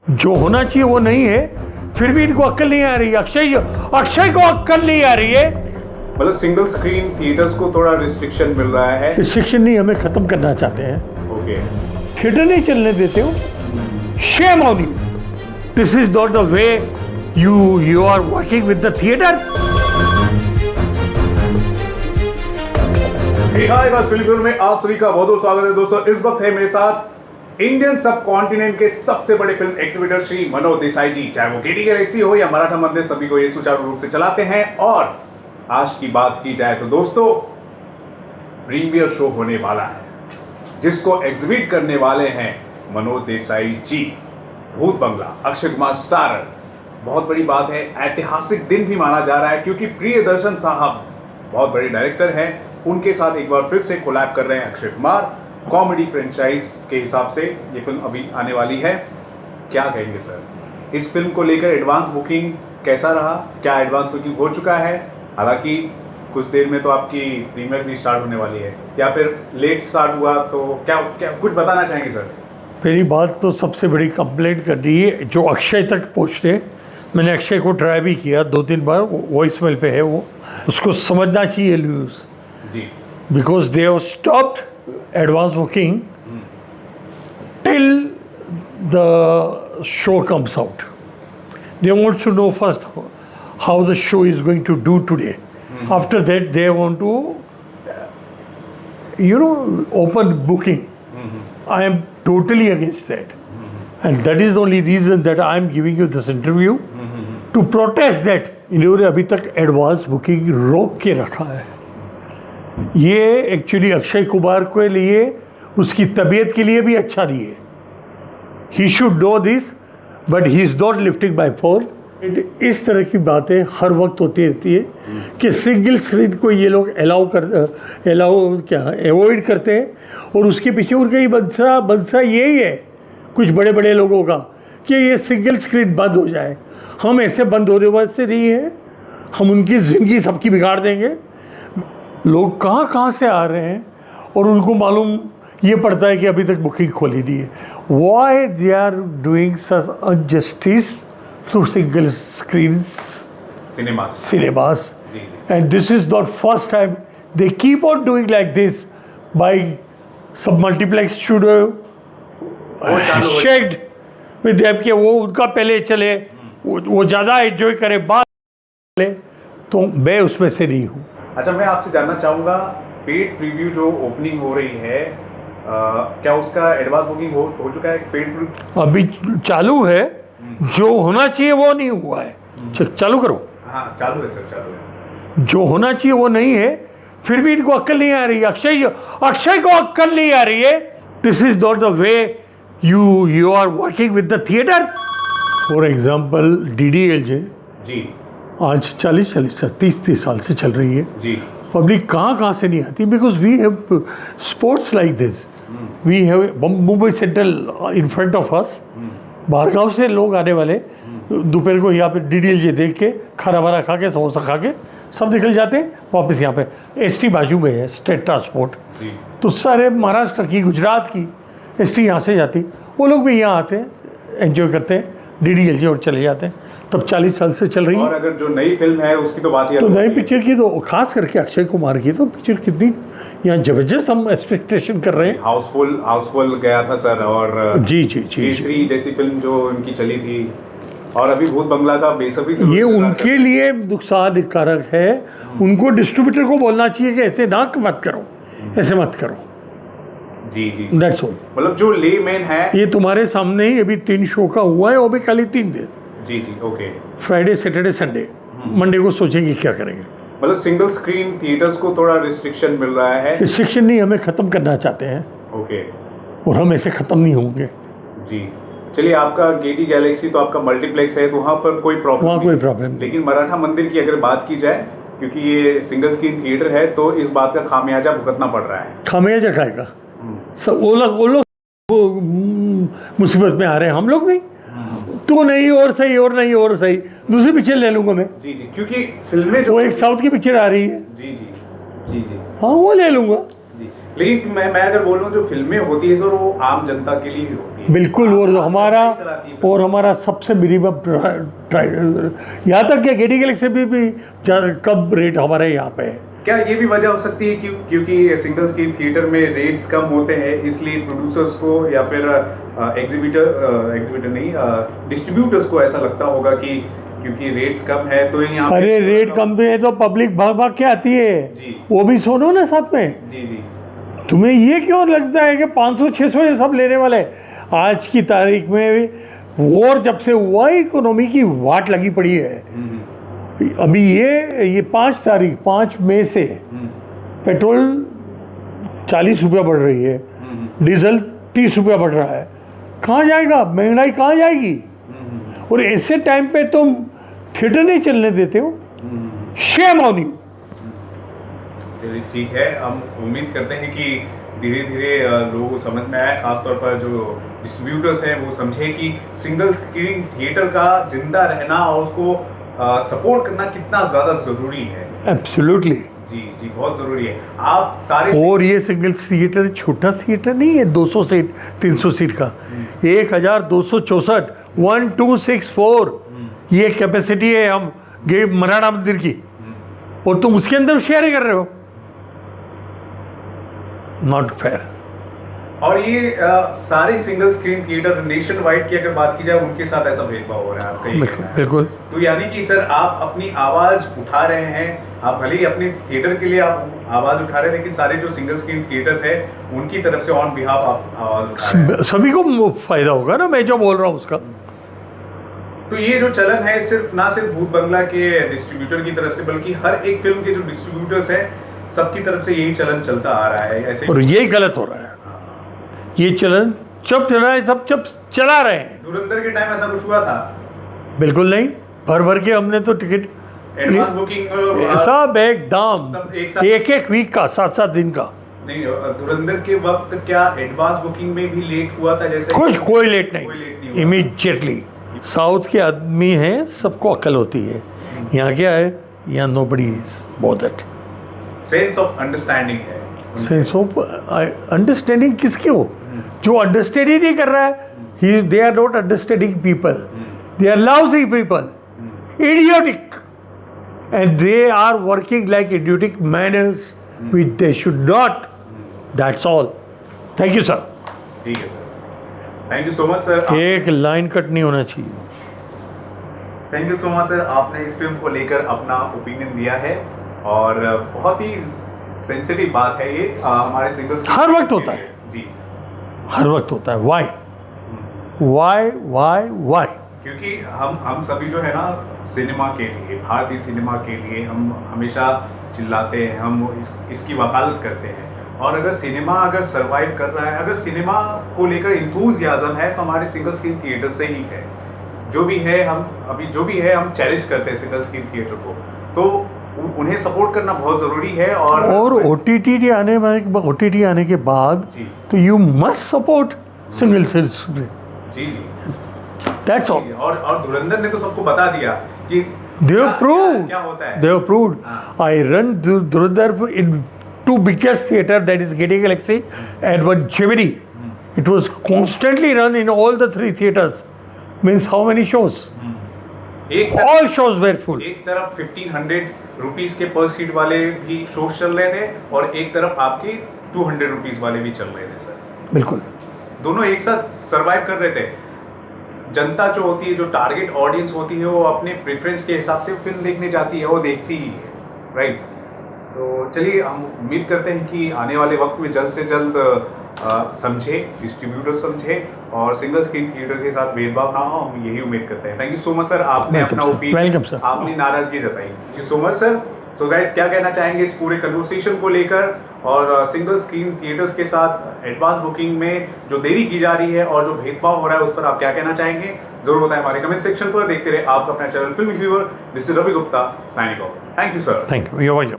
जो होना चाहिए वो नहीं है, फिर भी इनको अक्ल नहीं आ रही। अक्षय को अक्ल नहीं आ रही है। मतलब सिंगल स्क्रीन थिएटर्स को थोड़ा रिस्ट्रिक्शन मिल रहा है। रिस्ट्रिक्शन नहीं, हमें खत्म करना चाहते हैं। ओके, थिएटर नहीं चलने देते हो। Shame on you. This is not the way you are working with the theatre. Film में आप सभी का बहुत बहुत स्वागत है दोस्तों। इस वक्त है मेरे साथ इंडियन सब कॉन्टिनेंट के सबसे बड़े फिल्म एग्जीबिटर श्री मनोज देसाई जी। चाहे वो केटी गैलेक्सी हो या मराठा मंदिर, सभी को ये सुचारू रूप से चलाते हैं। और आज की बात की जाए तो दोस्तों, प्रीमियर शो होने वाला है जिसको एग्जिबिट करने वाले हैं मनोज देसाई जी। भूत बंगला, अक्षय कुमार स्टारर। बहुत बड़ी बात है, ऐतिहासिक दिन भी माना जा रहा है क्योंकि प्रियदर्शन साहब बहुत बड़े डायरेक्टर हैं। उनके साथ एक बार फिर से कोलैब कर रहे हैं अक्षय कुमार। कॉमेडी फ्रेंचाइज के हिसाब से ये फिल्म अभी आने वाली है। क्या कहेंगे सर इस फिल्म को लेकर? एडवांस बुकिंग कैसा रहा? क्या एडवांस बुकिंग हो चुका है? हालांकि कुछ देर में तो आपकी प्रीमियर भी स्टार्ट होने वाली है, या फिर लेट स्टार्ट हुआ तो क्या कुछ बताना चाहेंगे सर? पहली बात तो सबसे बड़ी कंप्लेंट कर रही है जो अक्षय तक पहुँचते। मैंने अक्षय को ट्राई भी किया 2-3 बार, वॉइस मेल पे है वो। उसको समझना चाहिए news ji, because they have stopped advance booking till the show comes out. They want to know first how the show is going to do today. After that, they want to, open booking. I am totally against that. And that is the only reason that I am giving you this interview to protest that. इन्होंने अभी तक advance booking रोक के रखा है। ये actually Akshay Kumar के लिए, उसकी तबीयत के लिए भी अच्छा नहीं है। He should know this, but he is not lifting my phone. इस तरह की बातें हर वक्त होती रहती है कि सिंगल स्क्रीन को ये लोग अवॉइड करते हैं। और उसके पीछे उनका ही बंसा यही है कुछ बड़े बड़े लोगों का कि ये सिंगल स्क्रीन बंद हो जाए। हम ऐसे बंद होने वाले नहीं है, हम उनकी ज़िंदगी सबकी बिगाड़ देंगे। लोग कहाँ से आ रहे हैं और उनको मालूम ये पड़ता है कि अभी तक बुकिंग खोली नहीं है। Why they are doing such injustice through single screen cinemas, and this is not first time. They keep on doing like this by सब multiplex studio shed with them के वो उनका पहले चले, वो ज़्यादा एंजॉय करे बाद चले, तो मैं उसमें से नहीं हूँ। अच्छा, मैं आपसे जानना चाहूँगा, पेड प्रीव्यू जो ओपनिंग हो रही है, क्या उसका एडवांस बुकिंग हो चुका है? पेड प्रीव्यू अभी चालू है, जो होना चाहिए वो नहीं हुआ है। चालू करो। हाँ, चालू है सर, चालू है। जो होना चाहिए वो नहीं है, फिर भी इनको अक्ल नहीं आ रही। अक्षय को अक्ल नहीं आ रही है। This is not the way you are working with the theatre. For example DDLJ जी आज 30 साल से चल रही है जी। पब्लिक कहाँ से नहीं आती, because we have sports like this. We have Mumbai central in front of us. बाहरगांव से लोग आने वाले दोपहर को यहाँ पे DDLJ देख के खाना वाना खा के समोसा खा के सब निकल जाते हैं वापस। यहाँ पे ST बाजू में है, स्टेट ट्रांसपोर्ट। तो सारे महाराष्ट्र की, गुजरात की ST यहाँ से जाती, वो लोग भी यहाँ आते हैं, एंजॉय करते हैं DDLJ और चले जाते हैं। तब 40 साल से चल रही है। और अगर जो नई फिल्म है उसकी तो बात ही तो नई पिक्चर की तो खास करके अक्षय कुमार की तो पिक्चर कितनी यहाँ जबरदस्त हम एक्सपेक्टेशन कर रहे हैं। हाउसफुल गया था सर। और जी तीसरी जैसी फिल्म जो उनकी चली थी, और अभी भूत बंगला का बेसब्री से ये उनके लिए नुकसानकारक है। उनको डिस्ट्रीब्यूटर को बोलना चाहिए कि ऐसे ना मत करो, ऐसे मत करो। जी दैट्स ऑल। मतलब जो लेमैन है, ये तुम्हारे सामने ही अभी 3 शो का हुआ है, वो भी खाली 3 दिन। जी okay. Friday, Saturday, Sunday, Monday को सोचेंगे क्या करेंगे। मतलब सिंगल स्क्रीन थिएटर्स को थोड़ा रिस्ट्रिक्शन मिल रहा है। रिस्ट्रिक्शन नहीं, हमें ख़त्म करना चाहते हैं। ओके। और हम ऐसे ख़त्म नहीं होंगे। जी चलिए, आपका केटी गैलेक्सी तो आपका मल्टीप्लेक्स है, तो वहाँ पर कोई प्रॉब्लम नहीं। लेकिन मराठा मंदिर की अगर बात की जाए, क्योंकि ये सिंगल स्क्रीन थिएटर है, तो इस बात का खामियाजा भुगतना पड़ रहा है। खामियाजा खाएगा सब वो लोग मुसीबत में आ रहे हैं, हम लोग नहीं। तो नहीं और सही, और नहीं और सही, दूसरी पिक्चर ले लूंगा मैं। जी क्योंकि फिल्में जो वो एक साउथ की पिक्चर आ रही है। जी हाँ, वो ले लूंगा। जी, लेकिन मैं अगर बोलूँ जो फिल्में होती है सर, वो आम जनता के लिए ही होती है। बिल्कुल। और हमारा सबसे मिनिमम यहाँ तक कि गेडी गैलेक्सी भी कम रेट हमारे यहाँ पे है। क्या ये भी वजह हो सकती है क्योंकि सिंगल स्क्रीन थिएटर में रेट्स कम होते हैं, इसलिए प्रोड्यूसर्स को या फिर एग्जीबिटर नहीं डिस्ट्रीब्यूटर्स को ऐसा लगता होगा कि क्योंकि रेट्स कम है तो यहाँ अरे रेट कम पे है तो पब्लिक भाग भाग के आती है जी। वो भी सुनो ना साथ में। जी जी। तुम्हें ये क्यों लगता है कि 500-600 ये सब लेने वाले? आज की तारीख में वॉर जब से हुआ इकोनॉमी की वाट लगी पड़ी है। अभी ये 5 मई से पेट्रोल 40 रुपया बढ़ रही है, डीजल 30 रुपया बढ़ रहा है। कहाँ जाएगा महंगाई, कहाँ जाएगी? और ऐसे टाइम पे तुम थिएटर नहीं चलने देते हो। Shame on you. चलिए ठीक है, हम उम्मीद करते हैं कि धीरे धीरे लोगों को समझ में आए, खासतौर पर जो डिस्ट्रीब्यूटर्स हैं वो समझे कि सिंगल स्क्रीन थिएटर का जिंदा रहना और उसको सपोर्ट करना कितना ज़्यादा ज़रूरी है। एब्सोल्युटली जी जी, बहुत ज़रूरी है। आप सारे और ये सिंगल थिएटर छोटा थिएटर नहीं है, 200 सीट 300 सीट का, 1264 1264 ये कैपेसिटी है हम मराठा मंदिर की, और तुम उसके अंदर शेयर कर रहे हो। Not fair. और ये सारे single screen theatre nation wide की अगर बात की जाए उनके साथ ऐसा भेदभाव हो रहा है आपका ये कहना है। बिल्कुल। तो यानी कि सर आप अपनी आवाज उठा रहे हैं, आप भले ही अपने थिएटर के लिए आप आवाज उठा रहे हैं, लेकिन सारे जो सिंगल स्क्रीन थिएटर्स है उनकी तरफ से ऑन बिहाफ आप आवाज उठा रहे हैं। सभी को फायदा होगा ना, मैं जो बोल रहा हूँ उसका। तो ये जो चलन है सिर्फ ना सिर्फ भूत बंगला के डिस्ट्रीब्यूटर की तरफ से, बल्कि हर एक फिल्म के जो डिस्ट्रीब्यूटर्स है सबकी तरफ से यही चलन चलता आ रहा है। ऐसे और यही गलत हो रहा है। ये चलन चुप चल रहा है, सब चुप चला रहे हैं। धुरंधर के टाइम ऐसा कुछ हुआ था? बिल्कुल नहीं, भर भर के हमने तो टिकट एडवांस बुकिंग सब एकदम सब एक वीक का 7-7 दिन का। नहीं, धुरंधर के वक्त क्या एडवांस बुकिंग में भी लेट हुआ था? जैसे कोई लेट कोई लेट नहीं नहीं, हुआ। इमीडिएटली। साउथ के आदमी हैं, सबको अकल होती है। यहाँ क्या है, यहाँ nobody is bothered. Sense of understanding है। सेंस ऑफ अंडरस्टैंडिंग किसके हो? जो अंडरस्टैंड ही नहीं कर रहा है, they are not understanding people, they are lousy people, idiotic, and they are working like idiotic manners which they should not. That's all. Thank you, sir. ठीक है sir, thank you so much sir. एक line cut नहीं होना चाहिए। Thank you so much sir, आपने इस film को लेकर अपना ओपिनियन दिया है और बहुत ही सेंसिटिव बात है ये हमारे सिंगल हर वक्त होता है जी, हर वक्त होता है। वाई क्योंकि हम सभी जो है ना सिनेमा के लिए, भारतीय सिनेमा के लिए हम हमेशा चिल्लाते हैं, हम इसकी वकालत करते हैं। और अगर सिनेमा अगर सर्वाइव कर रहा है, अगर सिनेमा को लेकर इंथुजियाज्म है तो हमारे सिंगल स्क्रीन थिएटर से ही है। जो भी है हम चैलेंज करते हैं सिंगल स्क्रीन थिएटर को, तो उन्हें सपोर्ट करना बहुत ज़रूरी है। और OTT आने के बाद जी तो you must support single sales. जी जी, दैट्स ऑल। और धुरंधर ने तो सबको बता दिया कि They have proved. क्या होता है। They have proved. I run Durandar in 2 biggest theater, that is Getty Galaxy and one Gemini. It was constantly run in all the 3 theaters. Means how many shows? All shows were full. एक तरफ 1500 rupees के पर seat वाले भी shows चल रहे थे और एक तरफ आपके 200 रुपीस वाले भी चल रहे थे सर। बिल्कुल। दोनों एक साथ सरवाइव कर रहे थे। जनता जो होती है, जो टारगेट ऑडियंस होती है, वो अपने प्रेफरेंस के हिसाब से फिल्म देखने जाती है, वो देखती ही है, राइट। तो चलिए हम उम्मीद करते हैं कि आने वाले वक्त में जल्द से जल्द समझे, डिस्ट्रीब्यूटर समझे और सिंगल स्क्रीन थिएटर के साथ भेदभाव ना हो, हम यही उम्मीद करते हैं। Thank you so much sir, आपने अपना ओपिनियन, आपने नाराजगी जताई। Thank you so much sir. So guys, क्या कहना चाहेंगे इस पूरे कन्वर्सेशन को लेकर और सिंगल स्क्रीन थिएटर्स के साथ एडवांस बुकिंग में जो देरी की जा रही है और जो भेदभाव हो रहा है उस पर आप क्या कहना चाहेंगे, जरूर बताएं हमारे कमेंट सेक्शन पर। देखते रहे आपका अपना channel Filmi Fever. This is Ravi Gupta signing off. Thank you sir. Thank you.